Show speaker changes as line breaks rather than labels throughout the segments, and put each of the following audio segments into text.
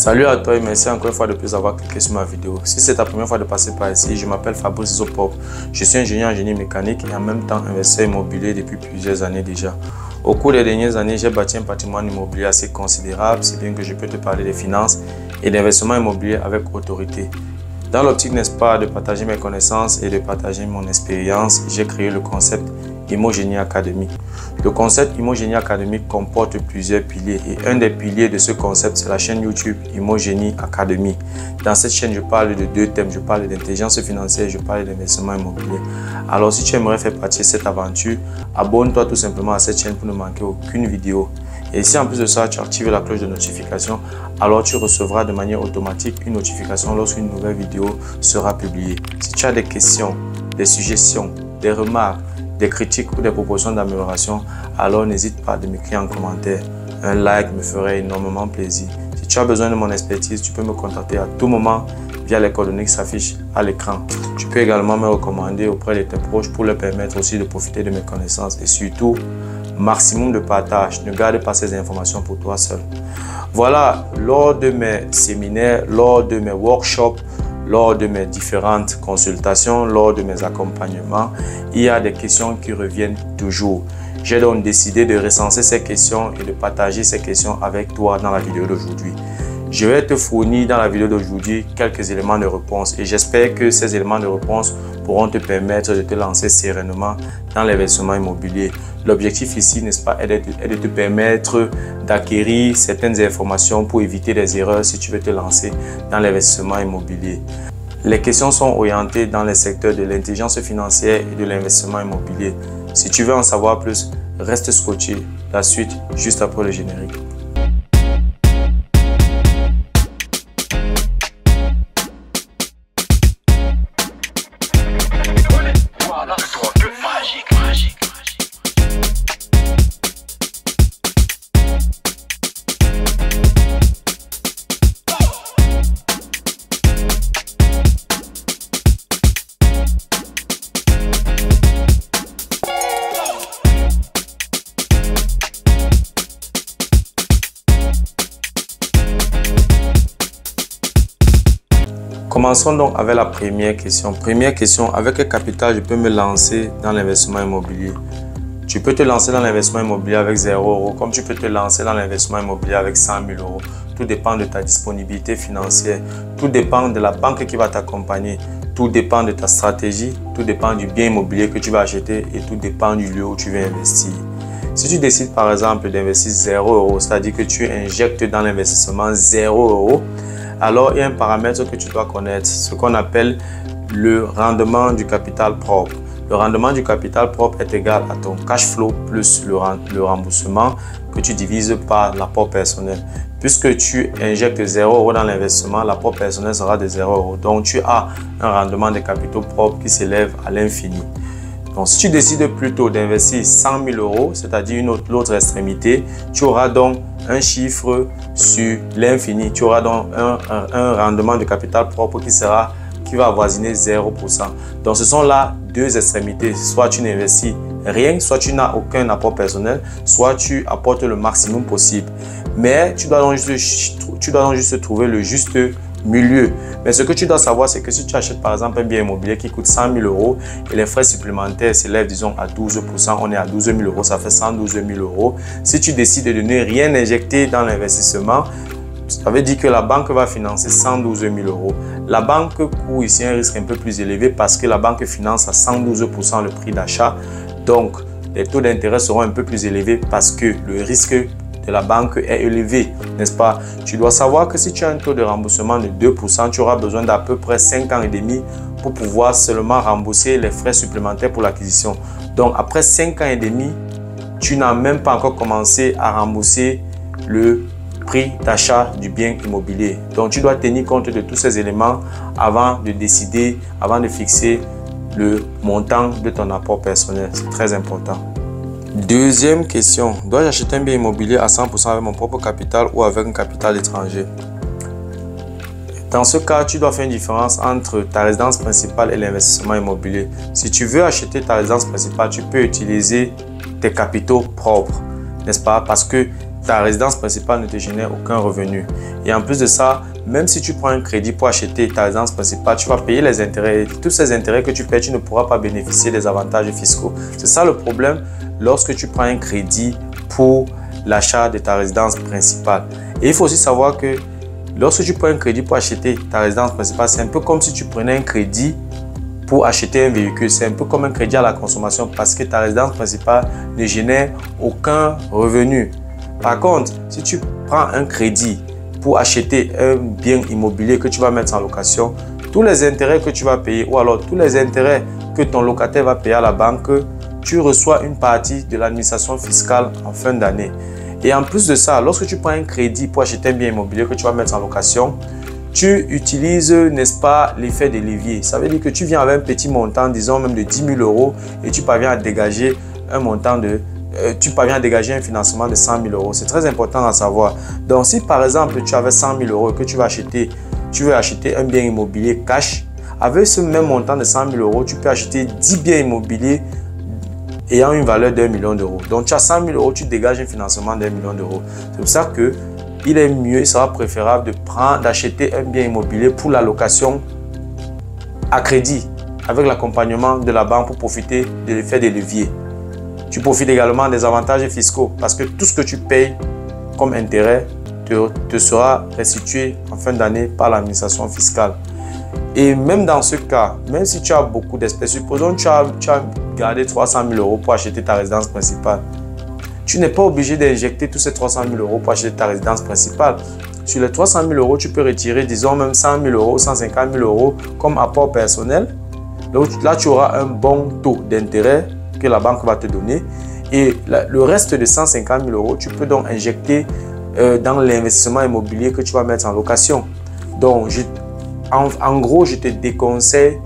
Salut à toi et merci encore une fois de plus d'avoir cliqué sur ma vidéo. Si c'est ta première fois de passer par ici, je m'appelle Fabrice Zopop. Je suis ingénieur en génie mécanique et en même temps investisseur immobilier depuis plusieurs années déjà. Au cours des dernières années, j'ai bâti un patrimoine immobilier assez considérable, c'est bien que je peux te parler des finances et d'investissement immobilier avec autorité. Dans l'optique, n'est-ce pas, de partager mes connaissances et de partager mon expérience, j'ai créé le concept Immogénie Academy. Le concept Immogénie Academy comporte plusieurs piliers et un des piliers de ce concept, c'est la chaîne YouTube Immogénie Academy. Dans cette chaîne, je parle de deux thèmes. Je parle d'intelligence financière et je parle d'investissement immobilier. Alors, si tu aimerais faire partie de cette aventure, abonne-toi tout simplement à cette chaîne pour ne manquer aucune vidéo. Et si en plus de ça, tu actives la cloche de notification, alors tu recevras de manière automatique une notification lorsqu'une nouvelle vidéo sera publiée. Si tu as des questions, des suggestions, des remarques, des critiques ou des propositions d'amélioration, alors n'hésite pas à m'écrire en commentaire. Un like me ferait énormément plaisir. Si tu as besoin de mon expertise, tu peux me contacter à tout moment via les coordonnées qui s'affichent à l'écran. Tu peux également me recommander auprès de tes proches pour leur permettre aussi de profiter de mes connaissances et surtout, maximum de partage. Ne garde pas ces informations pour toi seul. Voilà, lors de mes séminaires, lors de mes workshops, lors de mes différentes consultations, lors de mes accompagnements, il y a des questions qui reviennent toujours. J'ai donc décidé de recenser ces questions et de partager ces questions avec toi dans la vidéo d'aujourd'hui. Je vais te fournir dans la vidéo d'aujourd'hui quelques éléments de réponse et j'espère que ces éléments de réponse pourront te permettre de te lancer sereinement dans l'investissement immobilier. L'objectif ici, n'est-ce pas, est de te permettre d'acquérir certaines informations pour éviter des erreurs si tu veux te lancer dans l'investissement immobilier. Les questions sont orientées dans les secteurs de l'intelligence financière et de l'investissement immobilier. Si tu veux en savoir plus, reste scotché. La suite, juste après le générique. Commençons donc avec la première question. Première question, avec quel capital je peux me lancer dans l'investissement immobilier? Tu peux te lancer dans l'investissement immobilier avec 0 €, comme tu peux te lancer dans l'investissement immobilier avec 100 000 €. Tout dépend de ta disponibilité financière, tout dépend de la banque qui va t'accompagner, tout dépend de ta stratégie, tout dépend du bien immobilier que tu vas acheter et tout dépend du lieu où tu veux investir. Si tu décides par exemple d'investir 0 €, c'est-à-dire que tu injectes dans l'investissement 0 €, alors il y a un paramètre que tu dois connaître, ce qu'on appelle le rendement du capital propre. Le rendement du capital propre est égal à ton cash flow plus le remboursement que tu divises par l'apport personnel. Puisque tu injectes 0 € dans l'investissement, l'apport personnel sera de 0 €. Donc tu as un rendement de capitaux propres qui s'élève à l'infini. Donc, si tu décides plutôt d'investir 100 000 €, c'est-à-dire l'autre extrémité, tu auras donc un chiffre sur l'infini. Tu auras donc un rendement de capital propre qui va avoisiner 0%. Donc, ce sont là deux extrémités. Soit tu n'investis rien, soit tu n'as aucun apport personnel, soit tu apportes le maximum possible. Mais tu dois donc juste trouver le juste milieu. Mais ce que tu dois savoir, c'est que si tu achètes par exemple un bien immobilier qui coûte 100 000 € et les frais supplémentaires s'élèvent disons à 12%, on est à 12 000 €, ça fait 112 000 €. Si tu décides de ne rien injecter dans l'investissement, ça veut dire que la banque va financer 112 000 €. La banque court ici un risque un peu plus élevé parce que la banque finance à 112% le prix d'achat. Donc, les taux d'intérêt seront un peu plus élevés parce que le risque de la banque est élevé, n'est-ce pas? Tu dois savoir que si tu as un taux de remboursement de 2%, tu auras besoin d'à peu près 5 ans et demi pour pouvoir seulement rembourser les frais supplémentaires pour l'acquisition. Donc, après 5 ans et demi, tu n'as même pas encore commencé à rembourser le prix d'achat du bien immobilier. Donc, tu dois tenir compte de tous ces éléments avant de décider, avant de fixer le montant de ton apport personnel. C'est très important. Deuxième question, dois-je acheter un bien immobilier à 100% avec mon propre capital ou avec un capital étranger? Dans ce cas, tu dois faire une différence entre ta résidence principale et l'investissement immobilier. Si tu veux acheter ta résidence principale, tu peux utiliser tes capitaux propres, n'est-ce pas? Parce que ta résidence principale ne te génère aucun revenu. Et en plus de ça, même si tu prends un crédit pour acheter ta résidence principale, tu vas payer les intérêts. Et tous ces intérêts que tu payes, tu ne pourras pas bénéficier des avantages fiscaux. C'est ça le problème lorsque tu prends un crédit pour l'achat de ta résidence principale. Et il faut aussi savoir que lorsque tu prends un crédit pour acheter ta résidence principale, c'est un peu comme si tu prenais un crédit pour acheter un véhicule. C'est un peu comme un crédit à la consommation parce que ta résidence principale ne génère aucun revenu. Par contre, si tu prends un crédit pour acheter un bien immobilier que tu vas mettre en location, tous les intérêts que tu vas payer ou alors tous les intérêts que ton locataire va payer à la banque, tu reçois une partie de l'administration fiscale en fin d'année. Et en plus de ça, lorsque tu prends un crédit pour acheter un bien immobilier que tu vas mettre en location, tu utilises, n'est-ce pas, l'effet de levier. Ça veut dire que tu viens avec un petit montant, disons même de 10 000 euros et tu parviens à dégager un montant de un financement de 100 000 euros. C'est très important à savoir. Donc, si par exemple, tu avais 100 000 euros et que tu veux acheter un bien immobilier cash, avec ce même montant de 100 000 euros, tu peux acheter 10 biens immobiliers ayant une valeur d'1 million d'euros. Donc, tu as 100 000 euros, tu dégages un financement d'1 million d'euros. C'est pour ça que il est mieux, il sera préférable d'acheter un bien immobilier pour la location à crédit avec l'accompagnement de la banque pour profiter de l'effet des leviers. Tu profites également des avantages fiscaux parce que tout ce que tu payes comme intérêt te sera restitué en fin d'année par l'administration fiscale. Et même dans ce cas, même si tu as beaucoup d'espèces, supposons que tu as gardé 300 000 euros pour acheter ta résidence principale. Tu n'es pas obligé d'injecter tous ces 300 000 euros pour acheter ta résidence principale. Sur les 300 000 euros, tu peux retirer, disons, même 100 000 euros, 150 000 euros comme apport personnel. Donc là, tu auras un bon taux d'intérêt que la banque va te donner. Et le reste de 150 000 euros, tu peux donc injecter dans l'investissement immobilier que tu vas mettre en location. Donc, en gros, je te déconseille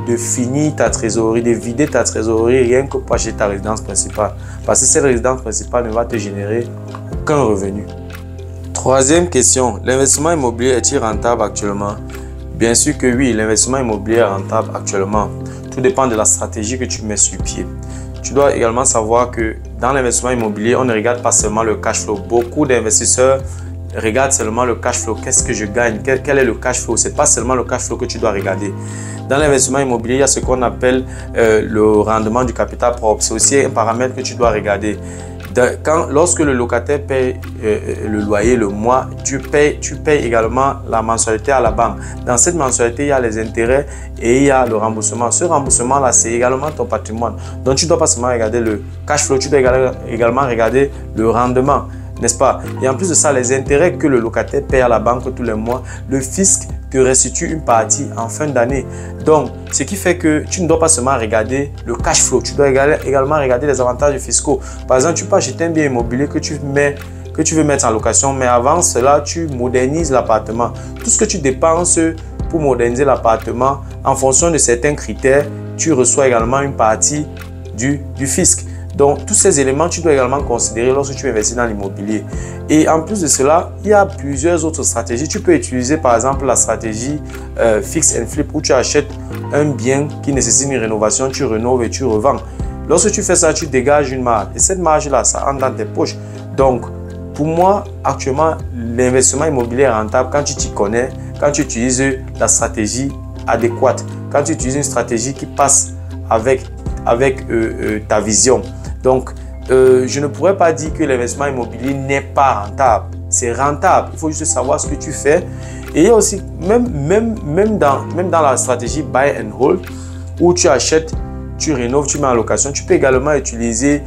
de finir ta trésorerie, de vider ta trésorerie rien que pour acheter ta résidence principale. Parce que cette résidence principale ne va te générer aucun revenu. Troisième question, l'investissement immobilier est-il rentable actuellement? Bien sûr que oui, l'investissement immobilier est rentable actuellement. Tout dépend de la stratégie que tu mets sur pied. Tu dois également savoir que dans l'investissement immobilier, on ne regarde pas seulement le cash flow. Beaucoup d'investisseurs regardent seulement le cash flow. Qu'est-ce que je gagne? Quel est le cash flow? Ce n'est pas seulement le cash flow que tu dois regarder. Dans l'investissement immobilier, il y a ce qu'on appelle le rendement du capital propre. C'est aussi un paramètre que tu dois regarder. Lorsque le locataire paye le loyer le mois, tu payes également la mensualité à la banque. Dans cette mensualité, il y a les intérêts et il y a le remboursement. Ce remboursement-là, c'est également ton patrimoine. Donc, tu ne dois pas seulement regarder le cash flow, tu dois également regarder le rendement, n'est-ce pas? Et en plus de ça, les intérêts que le locataire paye à la banque tous les mois, le fisc te restitue une partie en fin d'année. Donc, ce qui fait que tu ne dois pas seulement regarder le cash flow, tu dois également regarder les avantages fiscaux. Par exemple, tu peux acheter un bien immobilier que tu veux mettre en location, mais avant cela, tu modernises l'appartement. Tout ce que tu dépenses pour moderniser l'appartement, en fonction de certains critères, tu reçois également une partie du fisc. Donc, tous ces éléments, tu dois également considérer lorsque tu investis dans l'immobilier. Et en plus de cela, il y a plusieurs autres stratégies. Tu peux utiliser par exemple la stratégie fix and flip où tu achètes un bien qui nécessite une rénovation, tu rénoves et tu revends. Lorsque tu fais ça, tu dégages une marge. Et cette marge-là, ça entre dans tes poches. Donc, pour moi, actuellement, l'investissement immobilier est rentable quand tu t'y connais, quand tu utilises la stratégie adéquate, quand tu utilises une stratégie qui passe avec ta vision. Donc, je ne pourrais pas dire que l'investissement immobilier n'est pas rentable. C'est rentable. Il faut juste savoir ce que tu fais. Et il y a aussi, même dans la stratégie buy and hold, où tu achètes, tu rénoves, tu mets en location, tu peux également utiliser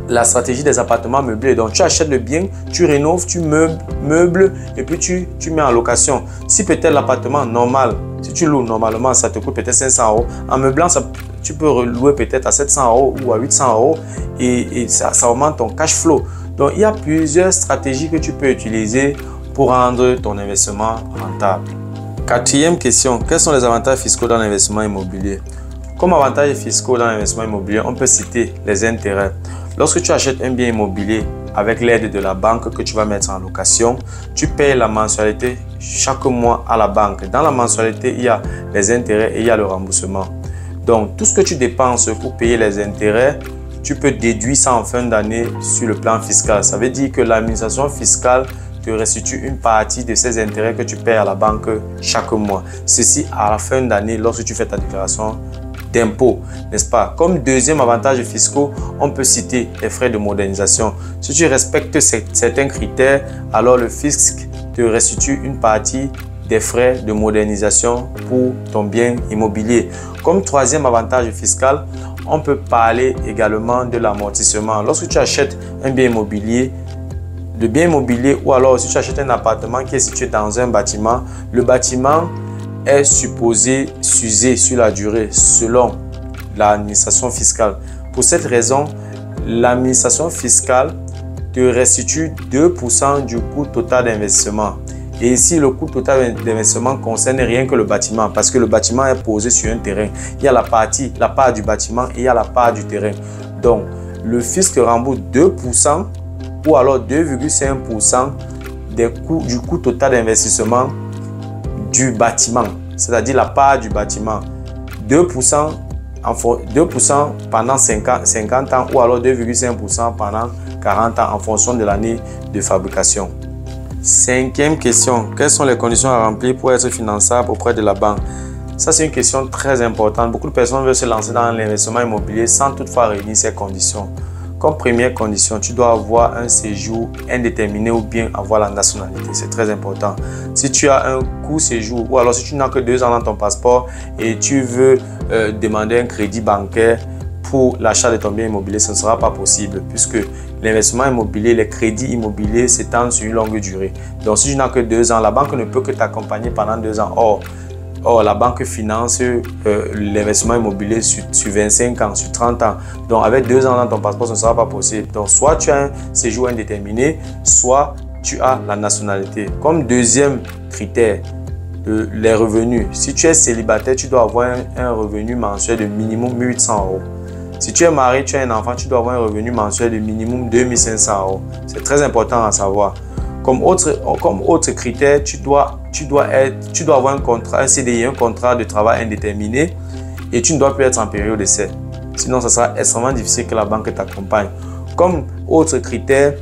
la stratégie des appartements meublés. Donc, tu achètes le bien, tu rénoves, tu meubles et puis tu mets en location. Si peut-être l'appartement normal, si tu loues normalement, ça te coûte peut-être 500 euros. En meublant, tu peux louer peut-être à 700 euros ou à 800 euros et ça augmente ton cash flow. Donc, il y a plusieurs stratégies que tu peux utiliser pour rendre ton investissement rentable. Quatrième question, quels sont les avantages fiscaux dans l'investissement immobilier? Comme avantages fiscaux dans l'investissement immobilier, on peut citer les intérêts. Lorsque tu achètes un bien immobilier avec l'aide de la banque que tu vas mettre en location, tu payes la mensualité chaque mois à la banque. Dans la mensualité, il y a les intérêts et il y a le remboursement. Donc, tout ce que tu dépenses pour payer les intérêts, tu peux déduire ça en fin d'année sur le plan fiscal. Ça veut dire que l'administration fiscale te restitue une partie de ces intérêts que tu paies à la banque chaque mois. Ceci à la fin d'année lorsque tu fais ta déclaration d'impôt, n'est-ce pas? Comme deuxième avantage fiscal, on peut citer les frais de modernisation. Si tu respectes certains critères, alors le fisc te restitue une partie des frais de modernisation pour ton bien immobilier. Comme troisième avantage fiscal, on peut parler également de l'amortissement. Lorsque tu achètes un bien immobilier, le bien immobilier ou alors si tu achètes un appartement qui est situé dans un bâtiment, le bâtiment est supposé s'user sur la durée selon l'administration fiscale. Pour cette raison, l'administration fiscale te restitue 2% du coût total d'investissement. Et ici, le coût total d'investissement concerne rien que le bâtiment parce que le bâtiment est posé sur un terrain. Il y a la part du bâtiment et il y a la part du terrain. Donc, le fisc rembourse 2% ou alors 2,5% du coût total d'investissement du bâtiment, c'est-à-dire la part du bâtiment. 2% pendant 50 ans ou alors 2,5% pendant 40 ans en fonction de l'année de fabrication. Cinquième question, quelles sont les conditions à remplir pour être finançable auprès de la banque? Ça, c'est une question très importante. Beaucoup de personnes veulent se lancer dans l'investissement immobilier sans toutefois réunir ces conditions. Comme première condition, tu dois avoir un séjour indéterminé ou bien avoir la nationalité. C'est très important. Si tu as un court séjour ou alors si tu n'as que 2 ans dans ton passeport et tu veux demander un crédit bancaire pour l'achat de ton bien immobilier, ce ne sera pas possible puisque l'investissement immobilier, les crédits immobiliers s'étendent sur une longue durée. Donc, si tu n'as que 2 ans, la banque ne peut que t'accompagner pendant 2 ans. Or, la banque finance l'investissement immobilier sur 25 ans, sur 30 ans. Donc, avec 2 ans dans ton passeport, ce ne sera pas possible. Donc, soit tu as un séjour indéterminé, soit tu as la nationalité. Comme deuxième critère, les revenus. Si tu es célibataire, tu dois avoir un revenu mensuel de minimum 1 800 €. Si tu es marié, tu as un enfant, tu dois avoir un revenu mensuel de minimum 2 500 €. C'est très important à savoir. Comme autre critère, tu dois avoir un contrat, un CDI, un contrat de travail indéterminé et tu ne dois plus être en période d'essai. Sinon, ce sera extrêmement difficile que la banque t'accompagne. Comme autre critère,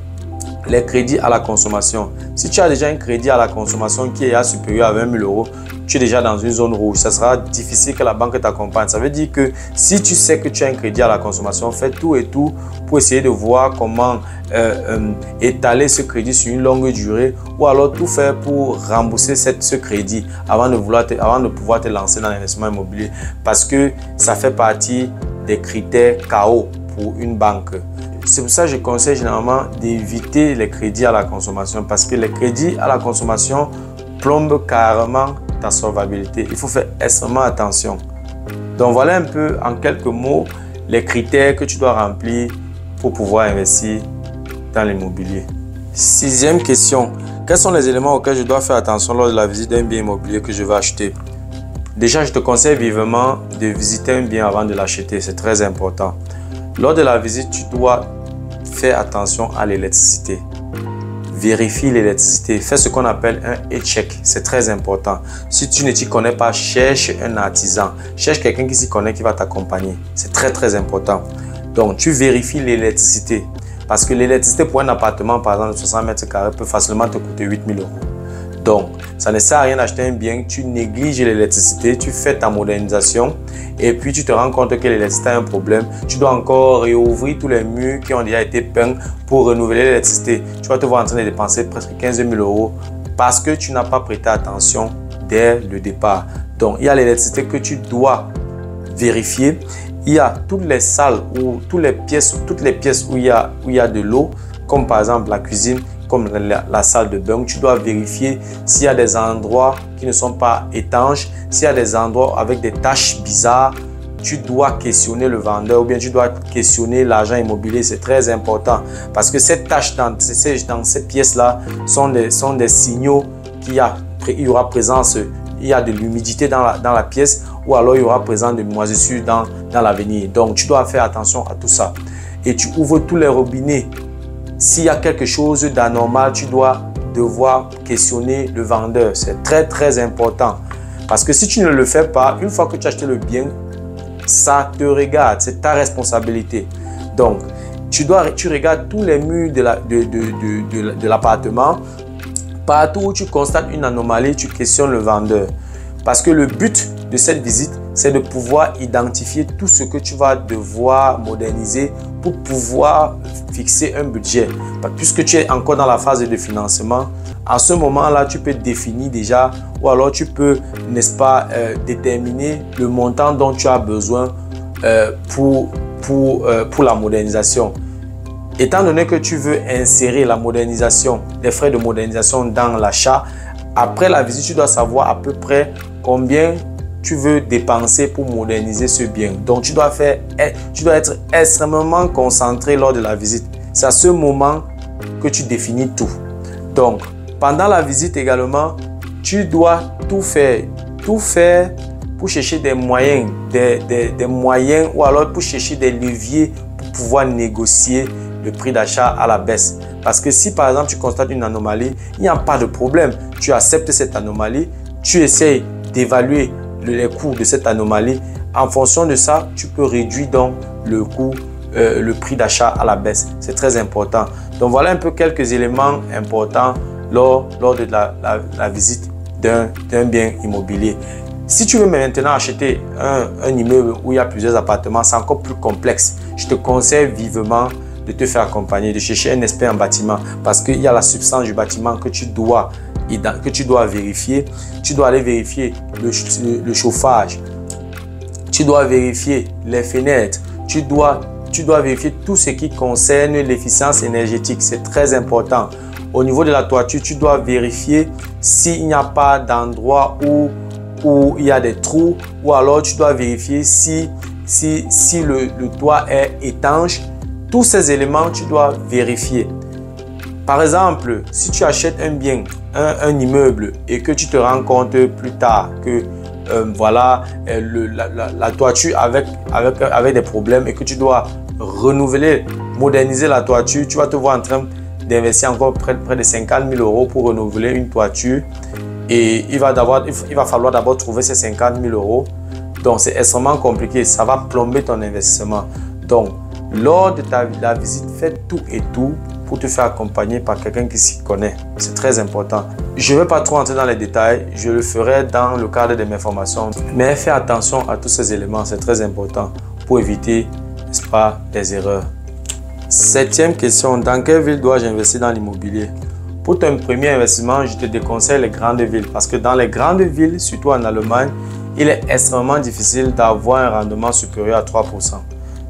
les crédits à la consommation. Si tu as déjà un crédit à la consommation qui est supérieur à 20 000 €, tu es déjà dans une zone rouge. Ça sera difficile que la banque t'accompagne. Ça veut dire que si tu sais que tu as un crédit à la consommation, fais tout et tout pour essayer de voir comment étaler ce crédit sur une longue durée ou alors tout faire pour rembourser ce crédit avant de pouvoir te lancer dans l'investissement immobilier parce que ça fait partie des critères KO pour une banque. C'est pour ça que je conseille généralement d'éviter les crédits à la consommation parce que les crédits à la consommation plombent carrément ta solvabilité. Il faut faire extrêmement attention. Donc voilà un peu en quelques mots les critères que tu dois remplir pour pouvoir investir dans l'immobilier. Sixième question, quels sont les éléments auxquels je dois faire attention lors de la visite d'un bien immobilier que je vais acheter? Déjà, je te conseille vivement de visiter un bien avant de l'acheter. C'est très important. Lors de la visite, tu dois faire attention à l'électricité. Vérifie l'électricité. Fais ce qu'on appelle un e-check. C'est très important. Si tu ne t'y connais pas, cherche un artisan. Cherche quelqu'un qui s'y connaît, qui va t'accompagner. C'est très, très important. Donc, tu vérifies l'électricité. Parce que l'électricité pour un appartement, par exemple, de 60 mètres carrés, peut facilement te coûter 8 000 €. Donc, ça ne sert à rien d'acheter un bien, tu négliges l'électricité, tu fais ta modernisation et puis tu te rends compte que l'électricité a un problème. Tu dois encore réouvrir tous les murs qui ont déjà été peints pour renouveler l'électricité. Tu vas te voir en train de dépenser presque 15 000 € parce que tu n'as pas prêté attention dès le départ. Donc, il y a l'électricité que tu dois vérifier. Il y a toutes les salles ou toutes les pièces où il y a de l'eau, comme par exemple la cuisine, comme la salle de bain. Tu dois vérifier s'il y a des endroits qui ne sont pas étanches, s'il y a des endroits avec des taches bizarres. Tu dois questionner le vendeur ou bien tu dois questionner l'agent immobilier. C'est très important parce que ces taches dans ces pièces-là sont des signaux qu'il y aura présence, il y a de l'humidité dans la pièce ou alors il y aura présence de moisissures dans l'avenir. Donc, tu dois faire attention à tout ça. Et tu ouvres tous les robinets. S'il y a quelque chose d'anormal, tu dois devoir questionner le vendeur. C'est très, très important. Parce que si tu ne le fais pas, une fois que tu as acheté le bien, ça te regarde. C'est ta responsabilité. Donc, tu regardes tous les murs de l'appartement. Partout où tu constates une anomalie, tu questionnes le vendeur. Parce que le but de cette visite, c'est de pouvoir identifier tout ce que tu vas devoir moderniser pour pouvoir fixer un budget. Puisque tu es encore dans la phase de financement, à ce moment-là, tu peux définir déjà ou alors tu peux, n'est-ce pas, déterminer le montant dont tu as besoin pour la modernisation. Étant donné que tu veux insérer la modernisation, les frais de modernisation dans l'achat, après la visite, tu dois savoir à peu près combien tu veux dépenser pour moderniser ce bien. Donc, tu dois être extrêmement concentré lors de la visite. C'est à ce moment que tu définis tout. Donc, pendant la visite également, tu dois tout faire pour chercher des moyens, des moyens ou alors pour chercher des leviers pour pouvoir négocier le prix d'achat à la baisse. Parce que si par exemple tu constates une anomalie, il n'y a pas de problème. Tu acceptes cette anomalie, tu essayes d'évaluer les coûts de cette anomalie. En fonction de ça, tu peux réduire donc le coût, le prix d'achat à la baisse. C'est très important. Donc voilà un peu quelques éléments importants lors de la visite d'un bien immobilier. Si tu veux maintenant acheter un immeuble où il y a plusieurs appartements, c'est encore plus complexe. Je te conseille vivement de te faire accompagner, de chercher un expert en bâtiment parce qu'il y a la substance du bâtiment que tu dois vérifier. Tu dois aller vérifier le chauffage, tu dois vérifier les fenêtres, tu dois vérifier tout ce qui concerne l'efficience énergétique. C'est très important. Au niveau de la toiture, tu dois vérifier s'il n'y a pas d'endroit où il y a des trous ou alors tu dois vérifier si le toit est étanche. Tous ces éléments, tu dois vérifier. Par exemple, si tu achètes un bien, un immeuble et que tu te rends compte plus tard que voilà, la toiture avec des problèmes et que tu dois renouveler, moderniser la toiture, tu vas te voir en train d'investir encore près de 50 000 € pour renouveler une toiture et il va falloir d'abord trouver ces 50 000 €. Donc, c'est extrêmement compliqué. Ça va plomber ton investissement. Donc, lors de la visite, fais tout et tout pour te faire accompagner par quelqu'un qui s'y connaît. C'est très important. Je ne vais pas trop entrer dans les détails. Je le ferai dans le cadre de mes formations. Mais fais attention à tous ces éléments. C'est très important pour éviter, n'est-ce pas, des erreurs. 7e question. Dans quelle ville dois-je investir dans l'immobilier? Pour ton premier investissement, je te déconseille les grandes villes parce que dans les grandes villes, surtout en Allemagne, il est extrêmement difficile d'avoir un rendement supérieur à 3%.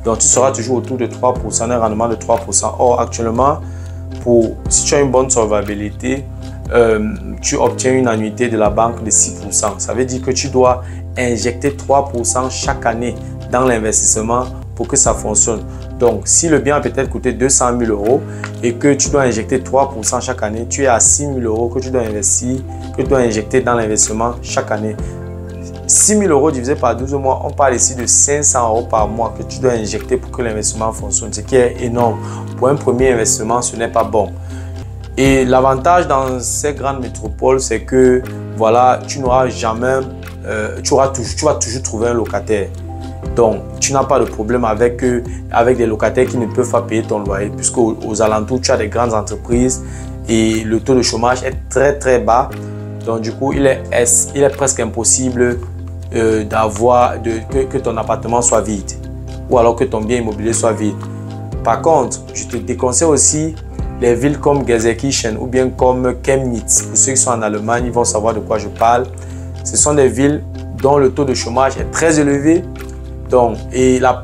Donc, tu seras toujours autour de 3%, un rendement de 3%. Or, actuellement, si tu as une bonne solvabilité, tu obtiens une annuité de la banque de 6%. Ça veut dire que tu dois injecter 3% chaque année dans l'investissement pour que ça fonctionne. Donc, si le bien a peut-être coûté 200 000 € et que tu dois injecter 3% chaque année, tu es à 6 000 € que tu dois investir, que tu dois injecter dans l'investissement chaque année. 6 000 € divisé par 12 mois, on parle ici de 500 € par mois que tu dois injecter pour que l'investissement fonctionne, ce qui est énorme. Pour un premier investissement, ce n'est pas bon. Et l'avantage dans ces grandes métropoles, c'est que voilà, tu n'auras jamais, tu vas toujours trouver un locataire. Donc, tu n'as pas de problème avec des locataires qui ne peuvent pas payer ton loyer, puisqu'aux alentours, tu as des grandes entreprises et le taux de chômage est très très bas. Donc, du coup, il est presque impossible que ton appartement soit vide ou alors que ton bien immobilier soit vide. Par contre, je te déconseille aussi les villes comme Gelsenkirchen ou bien comme Chemnitz. Pour ceux qui sont en Allemagne, ils vont savoir de quoi je parle. Ce sont des villes dont le taux de chômage est très élevé. Donc, et la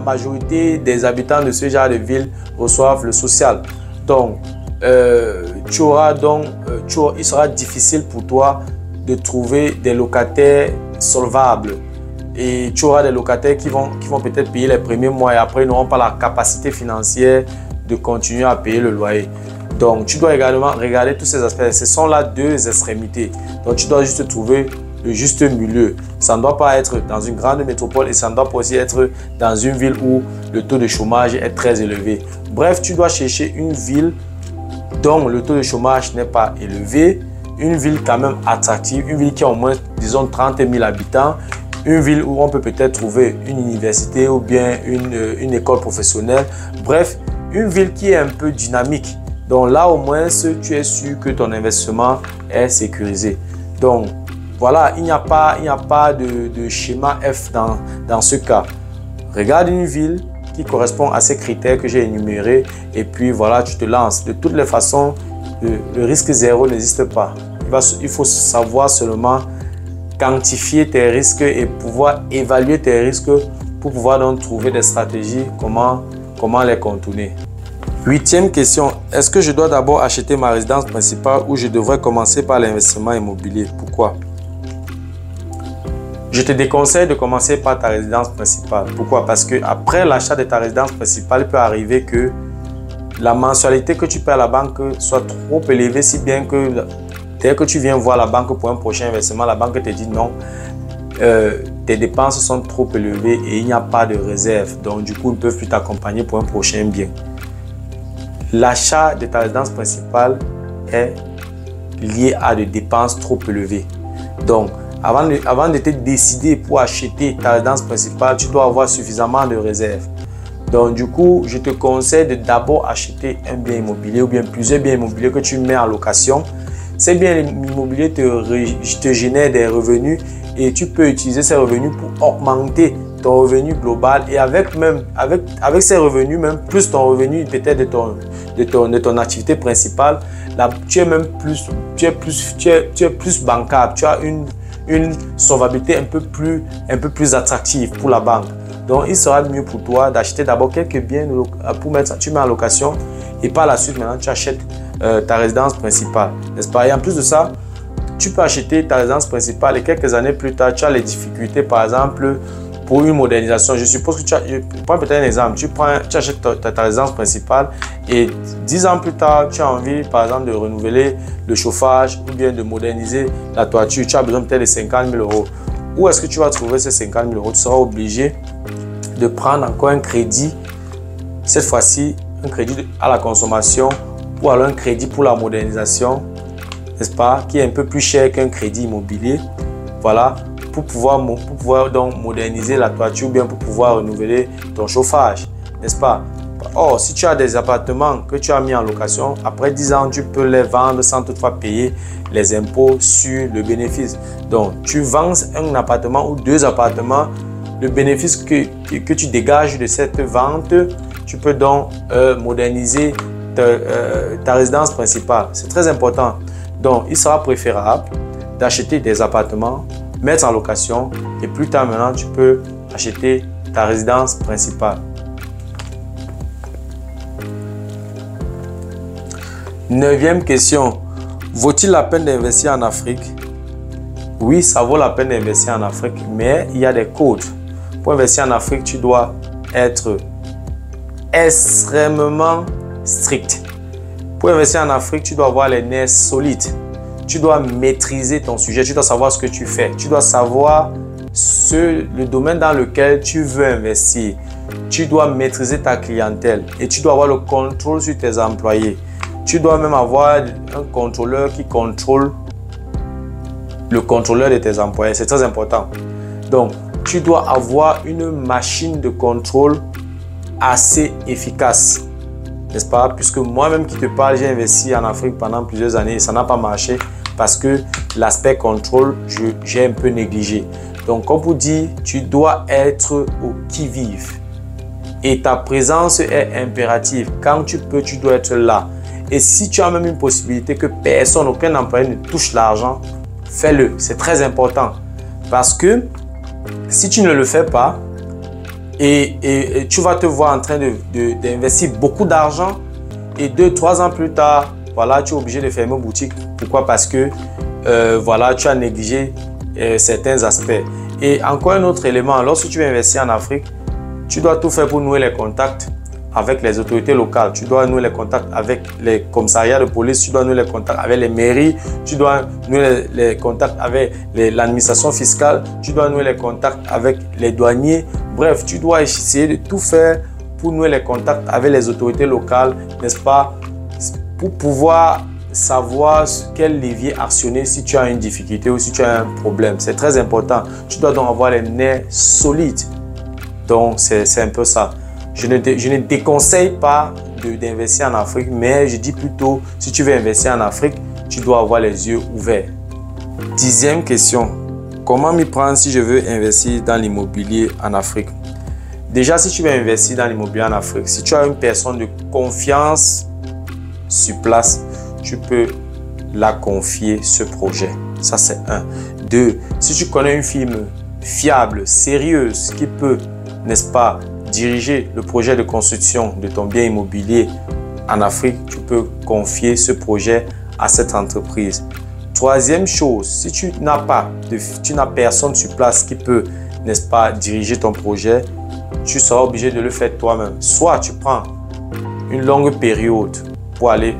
majorité des habitants de ce genre de ville reçoivent le social. Donc, il sera difficile pour toi de trouver des locataires solvables. Et tu auras des locataires qui vont peut-être payer les premiers mois et après ils n'auront pas la capacité financière de continuer à payer le loyer. Donc, tu dois également regarder tous ces aspects. Ce sont là deux extrémités. Donc, tu dois juste trouver le juste milieu. Ça ne doit pas être dans une grande métropole et ça ne doit pas aussi être dans une ville où le taux de chômage est très élevé. Bref, tu dois chercher une ville dont le taux de chômage n'est pas élevé, une ville quand même attractive, une ville qui a au moins, disons, 30 000 habitants une ville où on peut peut-être trouver une université ou bien une école professionnelle. Bref, une ville qui est un peu dynamique. Donc là, au moins, tu es sûr que ton investissement est sécurisé. Donc, voilà, il n'y a pas de schéma F dans ce cas. Regarde une ville qui correspond à ces critères que j'ai énumérés et puis voilà, tu te lances. De toutes les façons, le risque zéro n'existe pas. Il faut savoir seulement quantifier tes risques et pouvoir évaluer tes risques pour pouvoir donc trouver des stratégies, comment les contourner. 8e question, est-ce que je dois d'abord acheter ma résidence principale ou je devrais commencer par l'investissement immobilier? Pourquoi? Je te déconseille de commencer par ta résidence principale. Pourquoi? Parce qu'après l'achat de ta résidence principale, il peut arriver que la mensualité que tu paies à la banque soit trop élevée, si bien que dès que tu viens voir la banque pour un prochain investissement, la banque te dit non, tes dépenses sont trop élevées et il n'y a pas de réserve. Donc du coup, ils ne peuvent plus t'accompagner pour un prochain bien. L'achat de ta résidence principale est lié à des dépenses trop élevées. Donc, avant de te décider pour acheter ta résidence principale, tu dois avoir suffisamment de réserves. Donc, du coup, je te conseille de d'abord acheter un bien immobilier ou bien plusieurs biens immobiliers que tu mets en location. Ces biens immobiliers te génèrent des revenus et tu peux utiliser ces revenus pour augmenter ton revenu global et avec ces revenus, même plus ton revenu peut-être de ton activité principale, là, tu es plus bancable, tu as une solvabilité un peu plus attractive pour la banque. Donc, il sera mieux pour toi d'acheter d'abord quelques biens pour mettre, tu mets en location et par la suite, maintenant, tu achètes ta résidence principale, n'est-ce pas? Et en plus de ça, tu peux acheter ta résidence principale et quelques années plus tard, tu as les difficultés, par exemple, pour une modernisation. Je suppose que je prends peut-être un exemple, tu achètes ta résidence principale et 10 ans plus tard, tu as envie, par exemple, de renouveler le chauffage ou bien de moderniser la toiture. Tu as besoin peut-être de 50 000 euros. Où est-ce que tu vas trouver ces 50 000 euros? Tu seras obligé de prendre encore un crédit, cette fois-ci, un crédit à la consommation ou alors un crédit pour la modernisation, n'est-ce pas, qui est un peu plus cher qu'un crédit immobilier. Voilà, pour pouvoir donc moderniser la toiture ou bien pour pouvoir renouveler ton chauffage, n'est-ce pas? Or, si tu as des appartements que tu as mis en location, après 10 ans, tu peux les vendre sans toutefois payer les impôts sur le bénéfice. Donc, tu vends un appartement ou 2 appartements, le bénéfice que tu dégages de cette vente, tu peux donc moderniser ta résidence principale. C'est très important. Donc, il sera préférable d'acheter des appartements, mettre en location et plus tard maintenant, tu peux acheter ta résidence principale. 9e question. Vaut-il la peine d'investir en Afrique? Oui, ça vaut la peine d'investir en Afrique, mais il y a des codes. Pour investir en Afrique, tu dois être extrêmement strict. Pour investir en Afrique, tu dois avoir les nerfs solides. Tu dois maîtriser ton sujet, tu dois savoir ce que tu fais. Tu dois savoir le domaine dans lequel tu veux investir. Tu dois maîtriser ta clientèle et tu dois avoir le contrôle sur tes employés. Tu dois même avoir un contrôleur qui contrôle le contrôleur de tes employés. C'est très important. Donc, tu dois avoir une machine de contrôle assez efficace. N'est-ce pas? Puisque moi-même qui te parle, j'ai investi en Afrique pendant plusieurs années et ça n'a pas marché parce que l'aspect contrôle, j'ai un peu négligé. Donc, comme vous dit, tu dois être au qui-vive. Et ta présence est impérative. Quand tu peux, tu dois être là. Et si tu as même une possibilité que personne, aucun employé ne touche l'argent, fais-le. C'est très important. Parce que si tu ne le fais pas, et tu vas te voir en train d'investir beaucoup d'argent et 2-3 ans plus tard, voilà, tu es obligé de fermer boutique. Pourquoi? Parce que voilà, tu as négligé certains aspects. Et encore un autre élément, lorsque tu veux investir en Afrique, tu dois tout faire pour nouer les contacts avec les autorités locales. Tu dois nouer les contacts avec les commissariats de police, tu dois nouer les contacts avec les mairies, tu dois nouer les contacts avec l'administration fiscale, tu dois nouer les contacts avec les douaniers. Bref, tu dois essayer de tout faire pour nouer les contacts avec les autorités locales, n'est-ce pas, pour pouvoir savoir quel levier actionner si tu as une difficulté ou si tu as un problème. C'est très important. Tu dois donc avoir les nerfs solides. Donc, c'est un peu ça. Je ne déconseille pas d'investir en Afrique, mais je dis plutôt, si tu veux investir en Afrique, tu dois avoir les yeux ouverts. 10e question. Comment m'y prendre si je veux investir dans l'immobilier en Afrique? Déjà, si tu veux investir dans l'immobilier en Afrique, si tu as une personne de confiance sur place, tu peux la confier ce projet. Ça, c'est 1. 2. Si tu connais une firme fiable, sérieuse, qui peut, n'est-ce pas, diriger le projet de construction de ton bien immobilier en Afrique, tu peux confier ce projet à cette entreprise. 3e chose, si tu n'as personne sur place qui peut, n'est-ce pas, diriger ton projet, tu seras obligé de le faire toi-même. Soit tu prends une longue période pour aller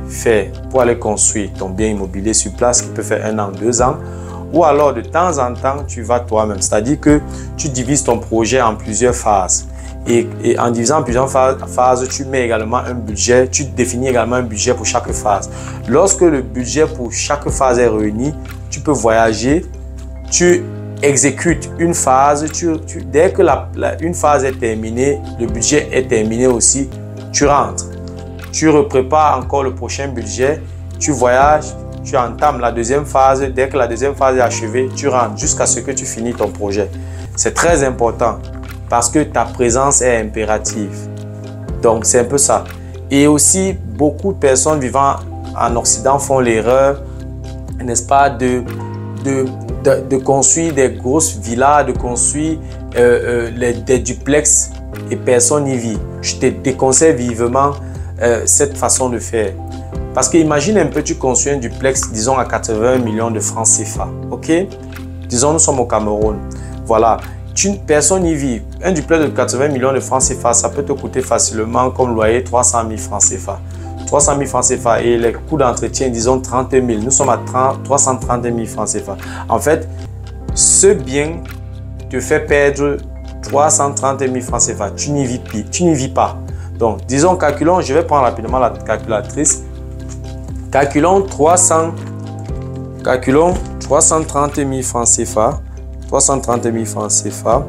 construire ton bien immobilier sur place qui peut faire 1 an, 2 ans, ou alors de temps en temps, tu vas toi-même. C'est-à-dire que tu divises ton projet en plusieurs phases. Et en divisant en plusieurs phases, tu mets également un budget, tu définis également un budget pour chaque phase. Lorsque le budget pour chaque phase est réuni, tu peux voyager, tu exécutes une phase, dès que une phase est terminée, le budget est terminé aussi, tu rentres. Tu reprépares encore le prochain budget, tu voyages, tu entames la 2e phase, dès que la 2e phase est achevée, tu rentres jusqu'à ce que tu finis ton projet. C'est très important. Parce que ta présence est impérative. Donc, c'est un peu ça. Et aussi, beaucoup de personnes vivant en Occident font l'erreur, n'est-ce pas, de construire des grosses villas, de construire des duplex et personne n'y vit. Je te déconseille vivement cette façon de faire. Parce que imagine un peu, tu construis un duplex, disons, à 80 millions de francs CFA. OK? Disons, nous sommes au Cameroun. Voilà. Personne n'y vit. Un duplex de 80 millions de francs CFA, ça peut te coûter facilement comme loyer 300 000 francs CFA. 300 000 francs CFA et les coûts d'entretien, disons 30 000. Nous sommes à 330 000 francs CFA. En fait, ce bien te fait perdre 330 000 francs CFA. Tu n'y vis pas. Donc, disons, calculons, je vais prendre rapidement la calculatrice. Calculons 330 000 francs CFA. 330 000 francs CFA.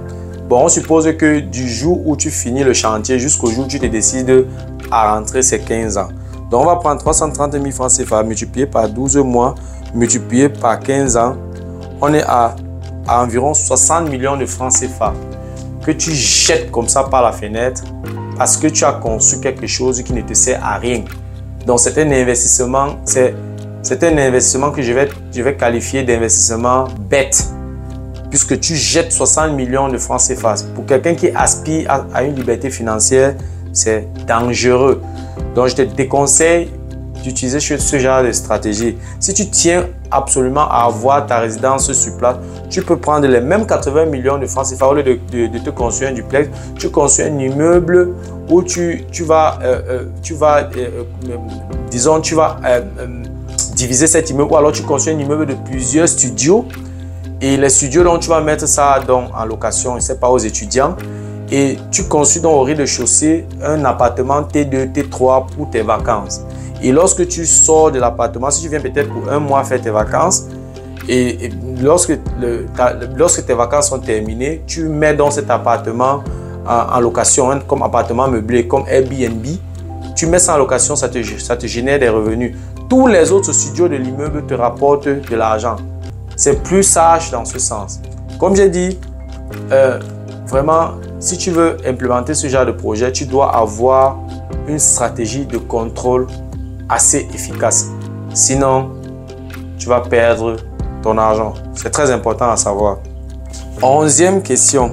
Bon, on suppose que du jour où tu finis le chantier jusqu'au jour où tu te décides à rentrer, c'est 15 ans. Donc, on va prendre 330 000 francs CFA multiplié par 12 mois, multiplié par 15 ans. On est à environ 60 millions de francs CFA que tu jettes comme ça par la fenêtre parce que tu as conçu quelque chose qui ne te sert à rien. Donc, c'est un investissement, c'est un investissement que je vais qualifier d'investissement bête. Puisque tu jettes 60 millions de francs CFA. Pour quelqu'un qui aspire à une liberté financière, c'est dangereux. Donc, je te déconseille d'utiliser ce genre de stratégie. Si tu tiens absolument à avoir ta résidence sur place, tu peux prendre les mêmes 80 millions de francs CFA au lieu de te construire un duplex. Tu construis un immeuble où tu vas diviser cet immeuble, ou alors tu construis un immeuble de plusieurs studios. Et les studios, donc, tu vas mettre ça donc, en location, je ne sais pas, aux étudiants. Et tu construis donc au rez-de-chaussée un appartement T2, T3 pour tes vacances. Et lorsque tu sors de l'appartement, si tu viens peut-être pour 1 mois faire tes vacances, et lorsque tes vacances sont terminées, tu mets donc cet appartement en location, hein, comme appartement meublé, comme Airbnb. Tu mets ça en location, ça te génère des revenus. Tous les autres studios de l'immeuble te rapportent de l'argent. C'est plus sage dans ce sens. Comme j'ai dit, vraiment, si tu veux implémenter ce genre de projet, tu dois avoir une stratégie de contrôle assez efficace. Sinon, tu vas perdre ton argent. C'est très important à savoir. 11e question.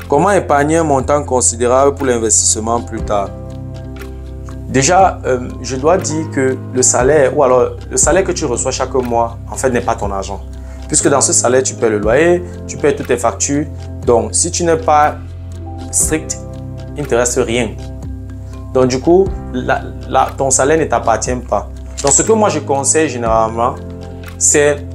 Comment épargner un montant considérable pour l'investissement plus tard? Déjà, je dois dire que le salaire, ou alors le salaire que tu reçois chaque mois, en fait, n'est pas ton argent. Puisque dans ce salaire, tu paies le loyer, tu paies toutes tes factures. Donc, si tu n'es pas strict, il ne te reste rien. Donc, du coup, ton salaire ne t'appartient pas. Donc, ce que moi, je conseille généralement, c'est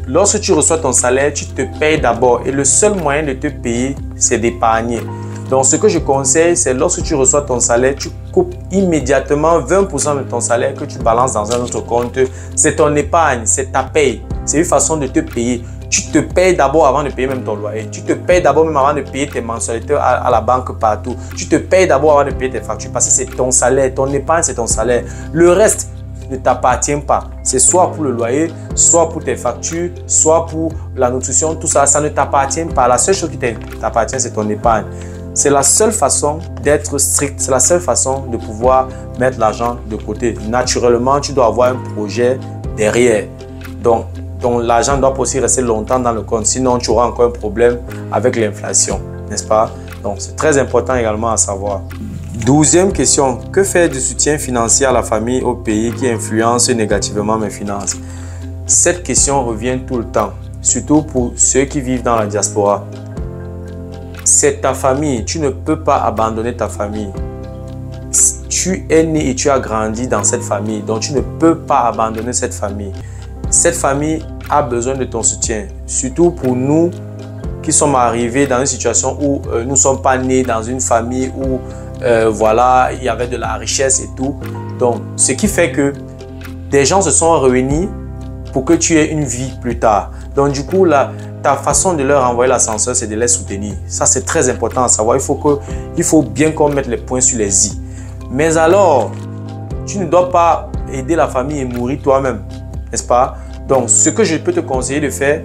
lorsque tu reçois ton salaire, tu te payes d'abord. Et le seul moyen de te payer, c'est d'épargner. Donc, ce que je conseille, c'est lorsque tu reçois ton salaire, tu coupes immédiatement 20% de ton salaire que tu balances dans un autre compte. C'est ton épargne, c'est ta paye. C'est une façon de te payer. Tu te payes d'abord avant de payer même ton loyer. Tu te payes d'abord même avant de payer tes mensualités à la banque partout. Tu te payes d'abord avant de payer tes factures parce que c'est ton salaire. Ton épargne, c'est ton salaire. Le reste ne t'appartient pas. C'est soit pour le loyer, soit pour tes factures, soit pour la nutrition. Tout ça, ça ne t'appartient pas. La seule chose qui t'appartient, c'est ton épargne. C'est la seule façon d'être strict. C'est la seule façon de pouvoir mettre l'argent de côté. Naturellement, tu dois avoir un projet derrière. Donc l'argent doit aussi rester longtemps dans le compte. Sinon, tu auras encore un problème avec l'inflation. N'est-ce pas? Donc, c'est très important également à savoir. 12e question. Que faire du soutien financier à la famille au pays qui influence négativement mes finances? Cette question revient tout le temps, surtout pour ceux qui vivent dans la diaspora. C'est ta famille. Tu ne peux pas abandonner ta famille. Tu es né et tu as grandi dans cette famille. Donc, tu ne peux pas abandonner cette famille. Cette famille a besoin de ton soutien. Surtout pour nous qui sommes arrivés dans une situation où nous ne sommes pas nés dans une famille où voilà, il y avait de la richesse et tout. Donc, ce qui fait que des gens se sont réunis pour que tu aies une vie plus tard. Donc, du coup, ta façon de leur envoyer l'ascenseur, c'est de les soutenir. Ça, c'est très important à savoir. Il faut bien qu'on mette les points sur les i. Mais alors, tu ne dois pas aider la famille et mourir toi-même, n'est-ce pas? Donc, ce que je peux te conseiller de faire,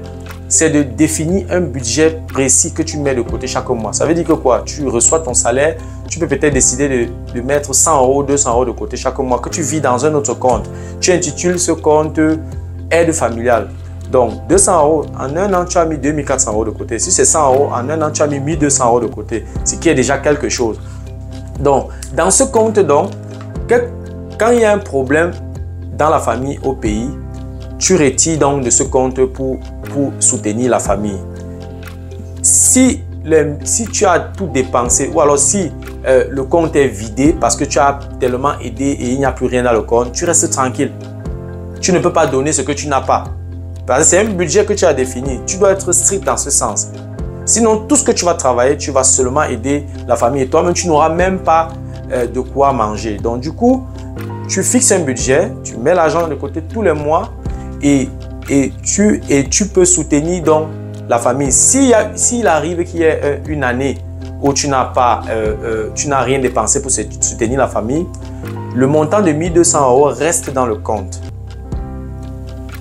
c'est de définir un budget précis que tu mets de côté chaque mois. Ça veut dire que quoi? Tu reçois ton salaire, tu peux peut-être décider de mettre 100 €, 200 € de côté chaque mois que tu vis dans un autre compte. Tu intitules ce compte aide familiale. Donc, 200 €, en un an, tu as mis 2400 € de côté. Si c'est 100 €, en un an, tu as mis 1200 € de côté, ce qui est déjà quelque chose. Donc, dans ce compte, donc, quand il y a un problème dans la famille au pays, tu retires donc de ce compte pour soutenir la famille. Si tu as tout dépensé ou alors si le compte est vidé parce que tu as tellement aidé et il n'y a plus rien dans le compte, tu restes tranquille. Tu ne peux pas donner ce que tu n'as pas. Parce que c'est un budget que tu as défini. Tu dois être strict dans ce sens. Sinon, tout ce que tu vas travailler, tu vas seulement aider la famille. Et toi-même, tu n'auras même pas de quoi manger. Donc, du coup, tu fixes un budget, tu mets l'argent de côté tous les mois et tu peux soutenir donc la famille. S'il arrive qu'il y ait une année où tu n'as rien dépensé pour soutenir la famille, le montant de 1200 € reste dans le compte.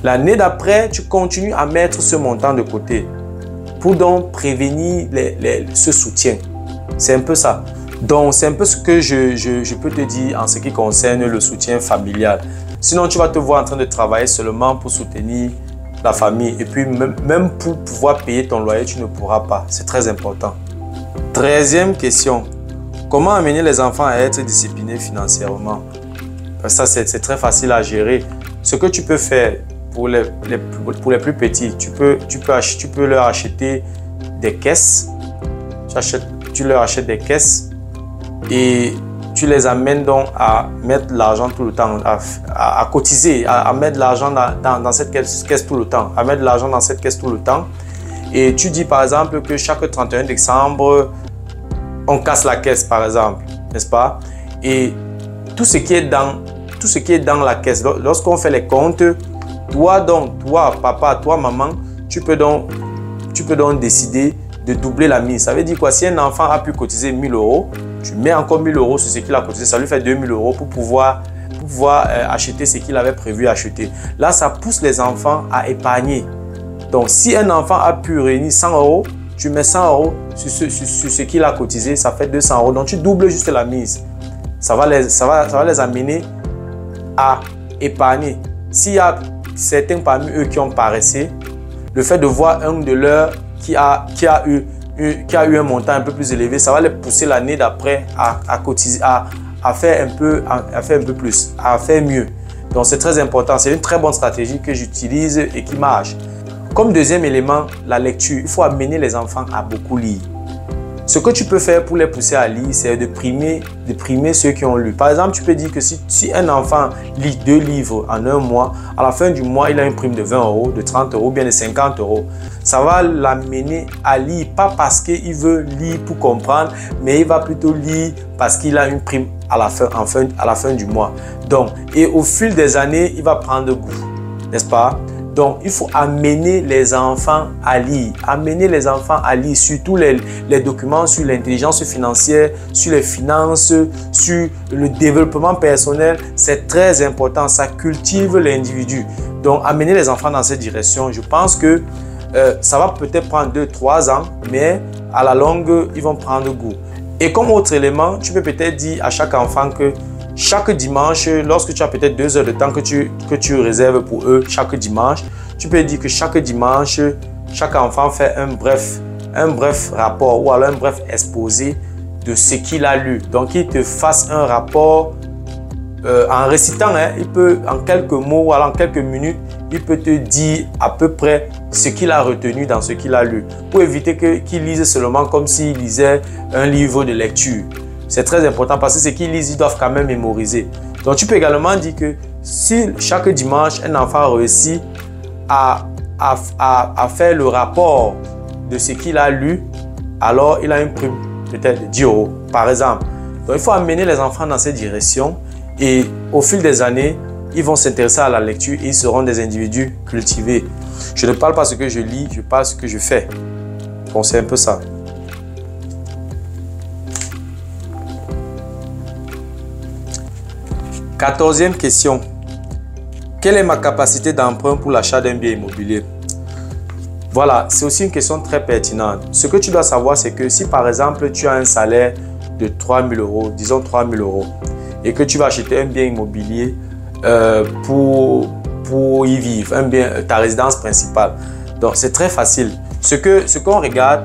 L'année d'après, tu continues à mettre ce montant de côté pour donc prévenir ce soutien. C'est un peu ça. Donc, c'est un peu ce que je peux te dire en ce qui concerne le soutien familial. Sinon, tu vas te voir en train de travailler seulement pour soutenir la famille. Et puis, même pour pouvoir payer ton loyer, tu ne pourras pas. C'est très important. 13e question. Comment amener les enfants à être disciplinés financièrement? Ça, c'est très facile à gérer. Ce que tu peux faire pour les plus petits, tu peux leur acheter des caisses. Tu leur achètes des caisses et tu les amènes donc à mettre l'argent tout le temps, à cotiser, à mettre l'argent dans cette caisse tout le temps, à mettre l'argent dans cette caisse tout le temps. Et tu dis par exemple que chaque 31 décembre, on casse la caisse par exemple, n'est-ce pas? Et tout ce qui est dans la caisse, lorsqu'on fait les comptes, toi papa, toi maman, tu peux donc décider de doubler la mise. Ça veut dire quoi? Si un enfant a pu cotiser 1000 €, tu mets encore 1000 € sur ce qu'il a cotisé, ça lui fait 2000 € pour pouvoir acheter ce qu'il avait prévu acheter. Là, ça pousse les enfants à épargner. Donc, si un enfant a pu réunir 100 €, tu mets 100 € sur ce qu'il a cotisé, ça fait 200 €. Donc, tu doubles juste la mise. Ça va les amener à épargner. S'il y a certains parmi eux qui ont paressé, le fait de voir un de leurs qui a eu un montant un peu plus élevé, ça va les pousser l'année d'après à cotiser, à faire un peu plus, à faire mieux. Donc, c'est très important. C'est une très bonne stratégie que j'utilise et qui marche. Comme deuxième élément, la lecture. Il faut amener les enfants à beaucoup lire. Ce que tu peux faire pour les pousser à lire, c'est de primer ceux qui ont lu. Par exemple, tu peux dire que si un enfant lit 2 livres en un mois, à la fin du mois, il a une prime de 20 €, de 30 €, bien de 50 €. Ça va l'amener à lire, pas parce qu'il veut lire pour comprendre, mais il va plutôt lire parce qu'il a une prime à la fin du mois. Donc, et au fil des années, il va prendre goût, n'est-ce pas? Donc, il faut amener les enfants à lire. Amener les enfants à lire surtout les documents sur l'intelligence financière, sur les finances, sur le développement personnel. C'est très important. Ça cultive l'individu. Donc, amener les enfants dans cette direction, je pense que ça va peut-être prendre 2-3 ans, mais à la longue, ils vont prendre goût. Et comme autre élément, tu peux peut-être dire à chaque enfant que chaque dimanche, lorsque tu as peut-être 2 heures de temps que tu réserves pour eux chaque dimanche, tu peux dire que chaque dimanche, chaque enfant fait un bref rapport ou alors un bref exposé de ce qu'il a lu. Donc, il te fasse un rapport en récitant, il peut en quelques mots ou alors en quelques minutes, il peut te dire à peu près ce qu'il a retenu dans ce qu'il a lu pour éviter qu'il lise seulement comme s'il lisait un livre de lecture. C'est très important parce que ce qu'ils lisent, ils doivent quand même mémoriser. Donc, tu peux également dire que si chaque dimanche, un enfant réussit à faire le rapport de ce qu'il a lu, alors il a une prime peut-être de 10 € par exemple. Donc, il faut amener les enfants dans cette direction et au fil des années, ils vont s'intéresser à la lecture et ils seront des individus cultivés. Je ne parle pas ce que je lis, je parle ce que je fais. Bon, c'est un peu ça. 14e question. Quelle est ma capacité d'emprunt pour l'achat d'un bien immobilier? Voilà, c'est aussi une question très pertinente. Ce que tu dois savoir, c'est que si par exemple, tu as un salaire de 3 000 €, disons 3 000 €, et que tu vas acheter un bien immobilier pour y vivre, ta résidence principale. Donc, c'est très facile. Ce qu'on regarde,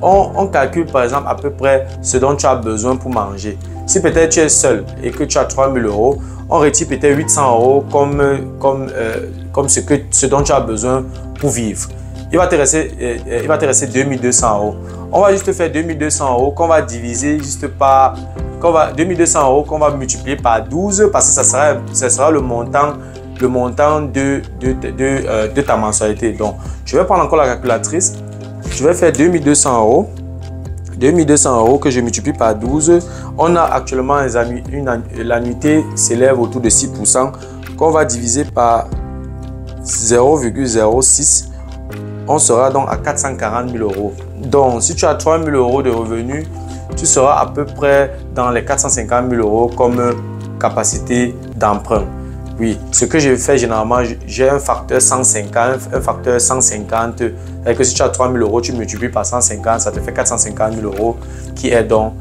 on calcule par exemple à peu près ce dont tu as besoin pour manger. Si peut-être tu es seul et que tu as 3 000 €, on retire peut-être 800 € comme ce dont tu as besoin pour vivre. Il va te rester 2200 €. On va juste faire 2200 € qu'on va diviser juste par 2200 € qu'on va multiplier par 12 parce que ça sera le montant de ta mensualité. Donc, je vais prendre encore la calculatrice. Je vais faire 2200 €. 2200 € que je multiplie par 12. On a actuellement l'annuité s'élève autour de 6% qu'on va diviser par 0,06. On sera donc à 440 000 €. Donc, si tu as 3 000 € de revenus, tu seras à peu près dans les 450 000 € comme capacité d'emprunt. Oui, ce que je fais généralement, j'ai un facteur 150, et que si tu as 3 000 €, tu multiplies par 150, ça te fait 450 000 € qui est donc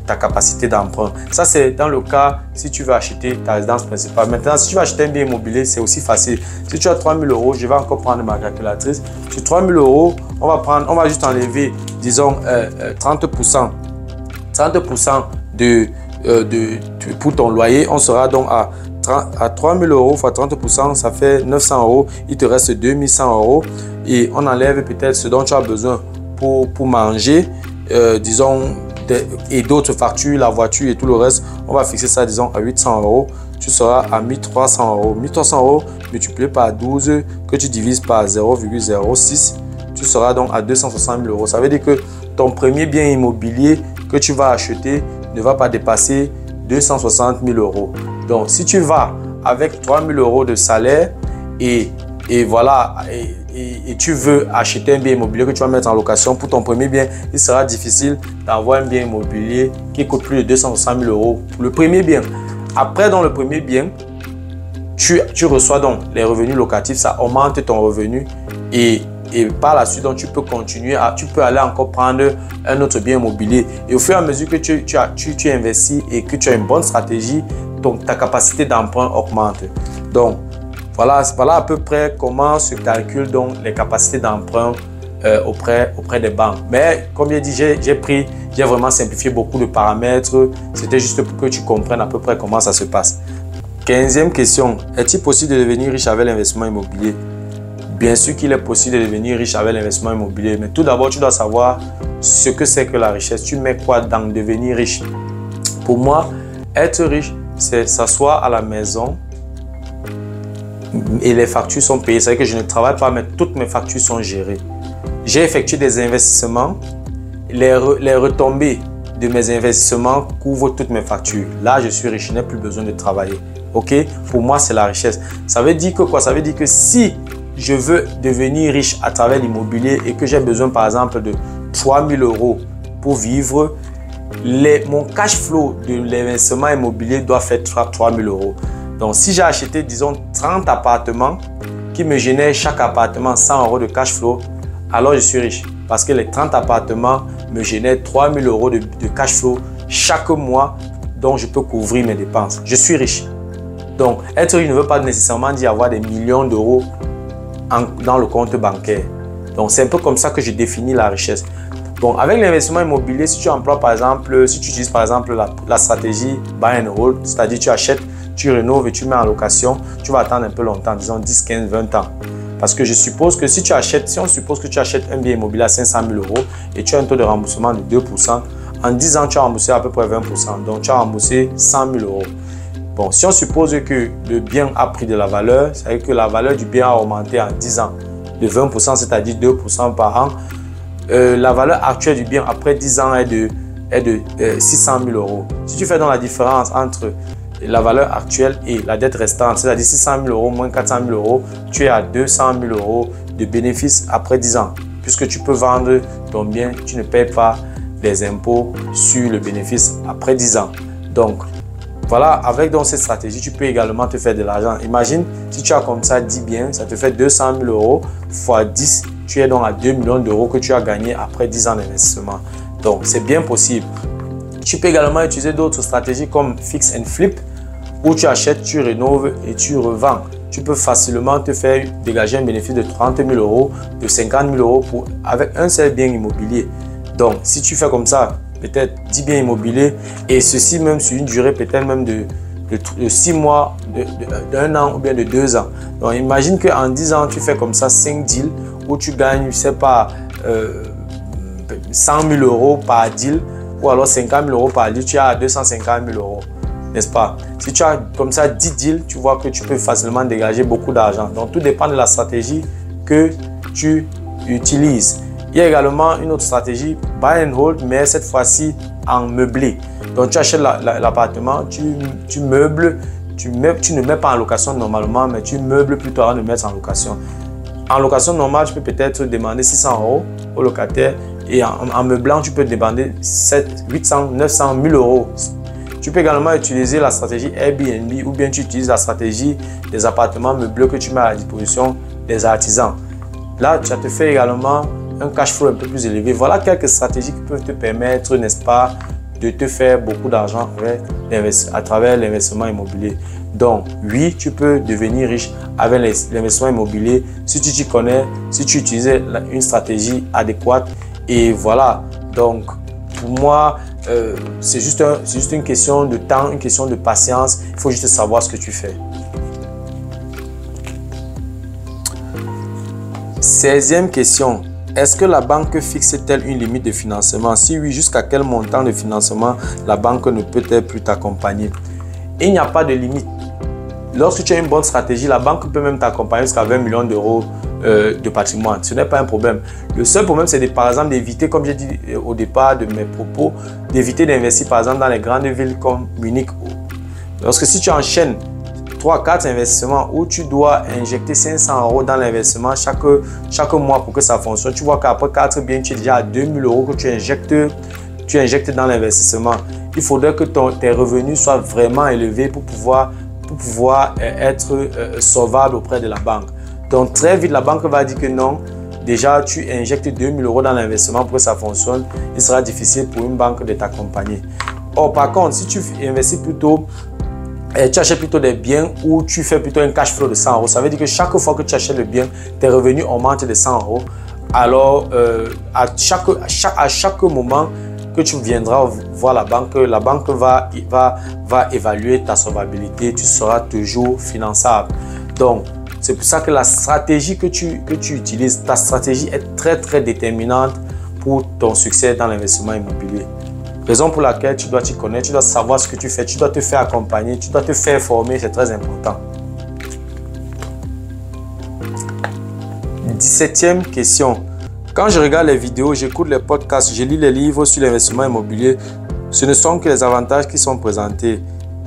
ta capacité d'emprunt. Ça, c'est dans le cas si tu veux acheter ta résidence principale. Maintenant, si tu veux acheter un bien immobilier, c'est aussi facile. Si tu as 3 000 €, je vais encore prendre ma calculatrice. Sur 3 000 €, on va juste enlever, disons, 30% pour ton loyer. On sera donc à 3 000 € fois 30%, ça fait 900 €. Il te reste 2100 € et on enlève peut-être ce dont tu as besoin pour manger, disons, et d'autres factures, la voiture et tout le reste. On va fixer ça, disons, à 800 €. Tu seras à 1300 €. 1300 € multiplié par 12 que tu divises par 0,06. Tu seras donc à 260 000 €. Ça veut dire que ton premier bien immobilier que tu vas acheter ne va pas dépasser 260 000 €. Donc, si tu vas avec 3 000 € de salaire et voilà, et tu veux acheter un bien immobilier que tu vas mettre en location pour ton premier bien, il sera difficile d'avoir un bien immobilier qui coûte plus de 260 000 € pour le premier bien. Après, dans le premier bien, tu reçois donc les revenus locatifs, ça augmente ton revenu et par la suite, donc, tu peux continuer, tu peux aller encore prendre un autre bien immobilier. Et au fur et à mesure que tu investis et que tu as une bonne stratégie, donc ta capacité d'emprunt augmente. Donc, voilà à peu près comment se calculent donc les capacités d'emprunt auprès des banques. Mais comme j'ai dit, j'ai vraiment simplifié beaucoup de paramètres. C'était juste pour que tu comprennes à peu près comment ça se passe. 15e question. Est-il possible de devenir riche avec l'investissement immobilier? Bien sûr qu'il est possible de devenir riche avec l'investissement immobilier, mais tout d'abord, tu dois savoir ce que c'est que la richesse. Tu mets quoi dans devenir riche? Pour moi, être riche, c'est s'asseoir à la maison et les factures sont payées. C'est-à-dire que je ne travaille pas, mais toutes mes factures sont gérées. J'ai effectué des investissements. Les retombées de mes investissements couvrent toutes mes factures. Là, je suis riche. Je n'ai plus besoin de travailler. OK? Pour moi, c'est la richesse. Ça veut dire que quoi? Ça veut dire que si je veux devenir riche à travers l'immobilier et que j'ai besoin, par exemple, de 3 000 € pour vivre, mon cash flow de l'investissement immobilier doit faire 3 000 €. Donc, si j'ai acheté, disons, 30 appartements qui me génèrent chaque appartement 100 € de cash flow, alors je suis riche. Parce que les 30 appartements me génèrent 3 000 € de cash flow chaque mois, dont je peux couvrir mes dépenses. Je suis riche. Donc, être riche ne veut pas nécessairement dire avoir des millions d'euros dans le compte bancaire. Donc, c'est un peu comme ça que je définis la richesse. Bon, avec l'investissement immobilier, si tu emploies par exemple, si tu utilises par exemple la stratégie buy and hold, c'est-à-dire tu achètes, tu rénoves et tu mets en location, tu vas attendre un peu longtemps, disons 10, 15, 20 ans. Parce que je suppose que si on suppose que tu achètes un bien immobilier à 500 000 € et tu as un taux de remboursement de 2%, en 10 ans, tu as remboursé à peu près 20%. Donc, tu as remboursé 100 000 €. Bon, si on suppose que le bien a pris de la valeur, c'est-à-dire que la valeur du bien a augmenté en 10 ans de 20%, c'est-à-dire 2% par an, la valeur actuelle du bien après 10 ans est de 600 000 €. Si tu fais donc la différence entre la valeur actuelle et la dette restante, c'est-à-dire 600 000 € moins 400 000 €, tu es à 200 000 € de bénéfices après 10 ans. Puisque tu peux vendre ton bien, tu ne payes pas les impôts sur le bénéfice après 10 ans. Donc, voilà, avec donc cette stratégie, tu peux également te faire de l'argent. Imagine, si tu as comme ça 10 biens, ça te fait 200 000 € fois 10, tu es donc à 2 millions d'euros que tu as gagné après 10 ans d'investissement. Donc, c'est bien possible. Tu peux également utiliser d'autres stratégies comme fix and flip, où tu achètes, tu rénoves et tu revends. Tu peux facilement te faire dégager un bénéfice de 30 000 €, de 50 000 € avec un seul bien immobilier. Donc, si tu fais comme ça, peut-être 10 biens immobiliers et ceci même sur une durée peut-être même de 6 mois, d'un an ou bien de 2 ans. Donc, imagine qu'en 10 ans, tu fais comme ça 5 deals où tu gagnes, je ne sais pas, 100 000 € par deal ou alors 50 000 € par deal, tu as 250 000 €. N'est-ce pas? Si tu as comme ça 10 deals, tu vois que tu peux facilement dégager beaucoup d'argent. Donc, tout dépend de la stratégie que tu utilises. Il y a également une autre stratégie, buy and hold, mais cette fois-ci en meublé. Donc, tu achètes l'appartement, tu meubles, tu ne mets pas en location normalement, mais tu meubles plutôt avant de mettre en location. En location normale, tu peux peut-être demander 600 € au locataire et en meublant, tu peux demander 700, 800, 900, 1000 €. Tu peux également utiliser la stratégie Airbnb ou bien tu utilises la stratégie des appartements meublés que tu mets à la disposition des artisans. Là, ça te fait également un cash flow un peu plus élevé. Voilà quelques stratégies qui peuvent te permettre, n'est-ce pas, de te faire beaucoup d'argent à travers l'investissement immobilier. Donc, oui, tu peux devenir riche avec l'investissement immobilier si tu t'y connais, si tu utilises une stratégie adéquate. Et voilà, donc, pour moi, c'est juste une question de temps, une question de patience. Il faut juste savoir ce que tu fais. 16e question. Est-ce que la banque fixe-t-elle une limite de financement? Si oui, jusqu'à quel montant de financement la banque ne peut-elle plus t'accompagner? Il n'y a pas de limite. Lorsque tu as une bonne stratégie, la banque peut même t'accompagner jusqu'à 20 millions d'euros de patrimoine. Ce n'est pas un problème. Le seul problème, c'est par exemple d'éviter, comme j'ai dit au départ de mes propos, d'éviter d'investir par exemple dans les grandes villes comme Munich. Lorsque si tu enchaînes 3-4 investissements où tu dois injecter 500 € dans l'investissement chaque mois pour que ça fonctionne, tu vois qu'après 4 biens, tu es déjà à 2000 € que tu injectes dans l'investissement. Il faudrait que tes revenus soient vraiment élevés pour pouvoir être solvable auprès de la banque. Donc très vite, la banque va dire que non. Déjà, tu injectes 2000 € dans l'investissement pour que ça fonctionne. Il sera difficile pour une banque de t'accompagner. Or, par contre, si tu investis plutôt, tu achètes plutôt des biens où tu fais plutôt un cash flow de 100 €. Ça veut dire que chaque fois que tu achètes le bien, tes revenus augmentent de 100 €. Alors, à chaque moment que tu viendras voir la banque va évaluer ta solvabilité. Tu seras toujours finançable. Donc, c'est pour ça que la stratégie que tu utilises, ta stratégie est très, très déterminante pour ton succès dans l'investissement immobilier. Raison pour laquelle tu dois t'y connaître, tu dois savoir ce que tu fais, tu dois te faire accompagner, tu dois te faire former, c'est très important. 17e question. Quand je regarde les vidéos, j'écoute les podcasts, je lis les livres sur l'investissement immobilier, ce ne sont que les avantages qui sont présentés.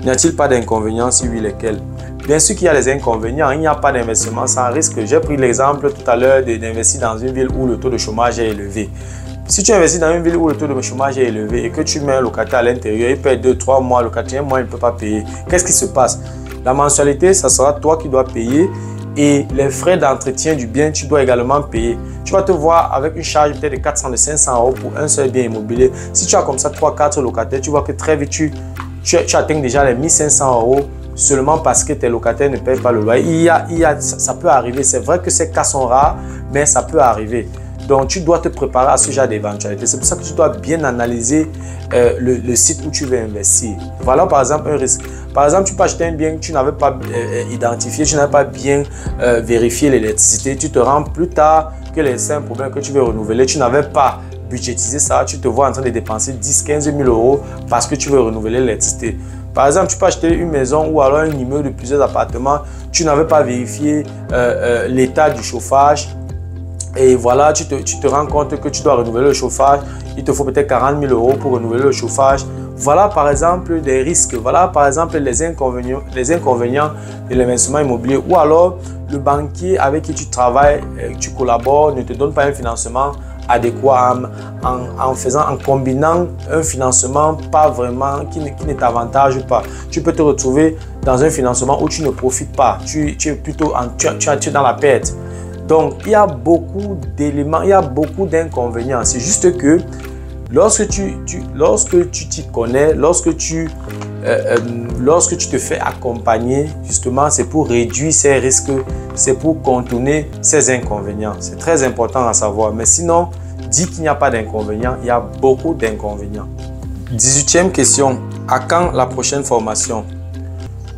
N'y a-t-il pas d'inconvénients? Si oui, lesquels? Bien sûr qu'il y a des inconvénients, il n'y a pas d'investissement sans risque. J'ai pris l'exemple tout à l'heure d'investir dans une ville où le taux de chômage est élevé. Si tu investis dans une ville où le taux de chômage est élevé et que tu mets un locataire à l'intérieur, il paye 2-3 mois, le quatrième mois, il ne peut pas payer. Qu'est-ce qui se passe? La mensualité, ça sera toi qui dois payer et les frais d'entretien du bien, tu dois également payer. Tu vas te voir avec une charge peut-être de 400, de 500 euros pour un seul bien immobilier. Si tu as comme ça 3-4 locataires, tu vois que très vite, tu atteins déjà les 1500 euros seulement parce que tes locataires ne payent pas le loyer. Ça peut arriver. C'est vrai que ces cas sont rares, mais ça peut arriver. Donc, tu dois te préparer à ce genre d'éventualité. C'est pour ça que tu dois bien analyser le site où tu veux investir. Voilà, par exemple, un risque. Par exemple, tu peux acheter un bien que tu n'avais pas identifié, tu n'avais pas bien vérifié l'électricité. Tu te rends plus tard que les 5 problèmes que tu veux renouveler, tu n'avais pas budgétisé ça. Tu te vois en train de dépenser 10-15 000 euros parce que tu veux renouveler l'électricité. Par exemple, tu peux acheter une maison ou alors un immeuble de plusieurs appartements. Tu n'avais pas vérifié l'état du chauffage. Et voilà, tu te rends compte que tu dois renouveler le chauffage. Il te faut peut-être 40 000 euros pour renouveler le chauffage. Voilà par exemple des risques. Voilà par exemple les inconvénients de l'investissement immobilier. Ou alors le banquier avec qui tu travailles, tu collabores, ne te donne pas un financement adéquat en combinant un financement pas vraiment qui ne t'avantage pas. Tu peux te retrouver dans un financement où tu ne profites pas. Tu es plutôt tu es dans la perte. Donc, il y a beaucoup d'éléments, il y a beaucoup d'inconvénients. C'est juste que lorsque tu t'y connais, lorsque tu te fais accompagner, justement, c'est pour réduire ces risques, c'est pour contourner ces inconvénients. C'est très important à savoir. Mais sinon, dis qu'il n'y a pas d'inconvénients, il y a beaucoup d'inconvénients. 18e question. À quand la prochaine formation?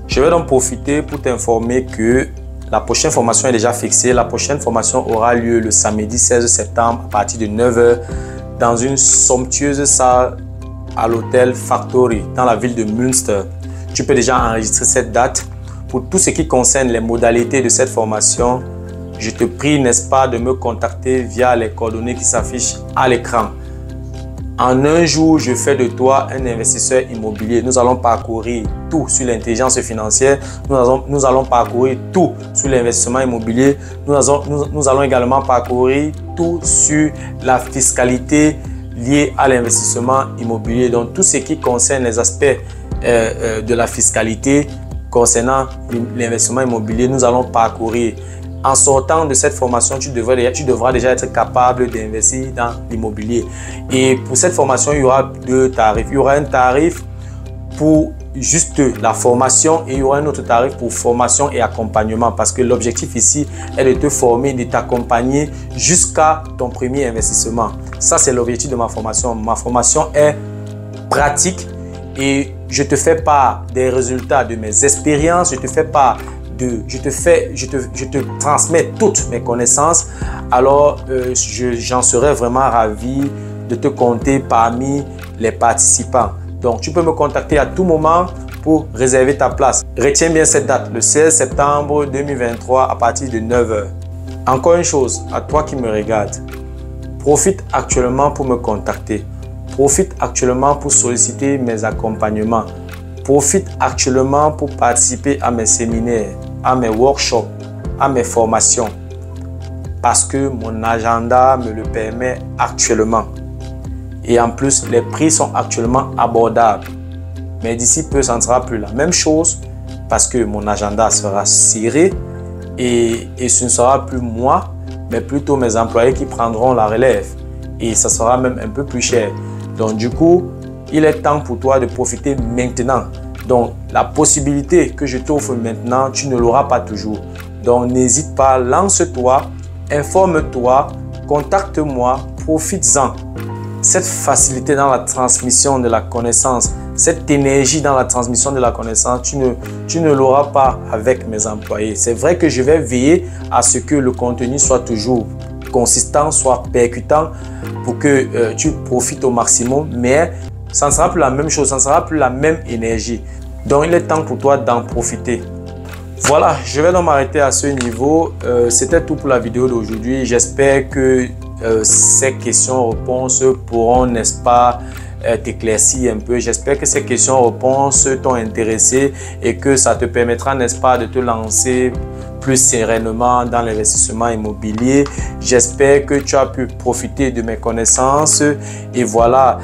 Je vais donc profiter pour t'informer que la prochaine formation est déjà fixée. La prochaine formation aura lieu le samedi 16 septembre à partir de 9 h dans une somptueuse salle à l'hôtel Factory dans la ville de Münster. Tu peux déjà enregistrer cette date. Pour tout ce qui concerne les modalités de cette formation, je te prie, n'est-ce pas, de me contacter via les coordonnées qui s'affichent à l'écran. En un jour, je fais de toi un investisseur immobilier. Nous allons parcourir tout sur l'intelligence financière. Nous allons parcourir tout sur l'investissement immobilier. Nous allons également parcourir tout sur la fiscalité liée à l'investissement immobilier. Donc, tout ce qui concerne les aspects de la fiscalité concernant l'investissement immobilier, nous allons parcourir. En sortant de cette formation, tu devras déjà être capable d'investir dans l'immobilier. Et pour cette formation, il y aura deux tarifs. Il y aura un tarif pour juste la formation et il y aura un autre tarif pour formation et accompagnement. Parce que l'objectif ici est de te former, de t'accompagner jusqu'à ton premier investissement. Ça, c'est l'objectif de ma formation. Ma formation est pratique et je te fais part des résultats de mes expériences. Je te transmets toutes mes connaissances. Alors, j'en serais vraiment ravi de te compter parmi les participants. Donc, tu peux me contacter à tout moment pour réserver ta place. Retiens bien cette date, le 16 septembre 2023 à partir de 9 h. Encore une chose, à toi qui me regardes, profite actuellement pour me contacter. Profite actuellement pour solliciter mes accompagnements. Profite actuellement pour participer à mes séminaires, à mes workshops, à mes formations. Parce que mon agenda me le permet actuellement. Et en plus, les prix sont actuellement abordables. Mais d'ici peu, ça ne sera plus la même chose parce que mon agenda sera serré et ce ne sera plus moi, mais plutôt mes employés qui prendront la relève. Et ça sera même un peu plus cher. Donc du coup, il est temps pour toi de profiter maintenant. Donc la possibilité que je t'offre maintenant, tu ne l'auras pas toujours. Donc n'hésite pas, lance-toi, informe-toi, contacte-moi, profites-en. Cette facilité dans la transmission de la connaissance, cette énergie dans la transmission de la connaissance, tu ne l'auras pas avec mes employés. C'est vrai que je vais veiller à ce que le contenu soit toujours consistant, soit percutant pour que tu profites au maximum, mais ça ne sera plus la même chose, ça ne sera plus la même énergie. Donc, il est temps pour toi d'en profiter. Voilà, je vais donc m'arrêter à ce niveau. C'était tout pour la vidéo d'aujourd'hui. J'espère que ces questions-réponses pourront, n'est-ce pas, t'éclaircir un peu. J'espère que ces questions-réponses t'ont intéressé et que ça te permettra, n'est-ce pas, de te lancer plus sereinement dans l'investissement immobilier. J'espère que tu as pu profiter de mes connaissances et voilà,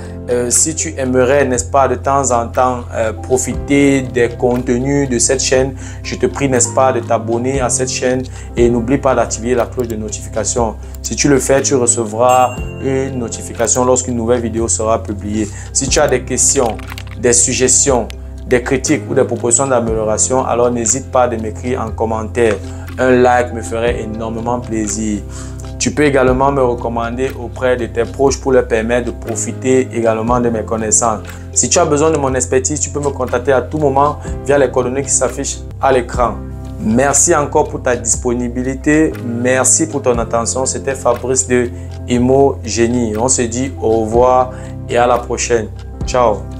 si tu aimerais, n'est-ce pas, de temps en temps profiter des contenus de cette chaîne, je te prie, n'est-ce pas, de t'abonner à cette chaîne et n'oublie pas d'activer la cloche de notification. Si tu le fais, tu recevras une notification lorsqu'une nouvelle vidéo sera publiée. Si tu as des questions, des suggestions, des critiques ou des propositions d'amélioration, alors n'hésite pas à m'écrire en commentaire. Un like me ferait énormément plaisir. Tu peux également me recommander auprès de tes proches pour leur permettre de profiter également de mes connaissances. Si tu as besoin de mon expertise, tu peux me contacter à tout moment via les coordonnées qui s'affichent à l'écran. Merci encore pour ta disponibilité. Merci pour ton attention. C'était Fabrice de Immo Génie. On se dit au revoir et à la prochaine. Ciao.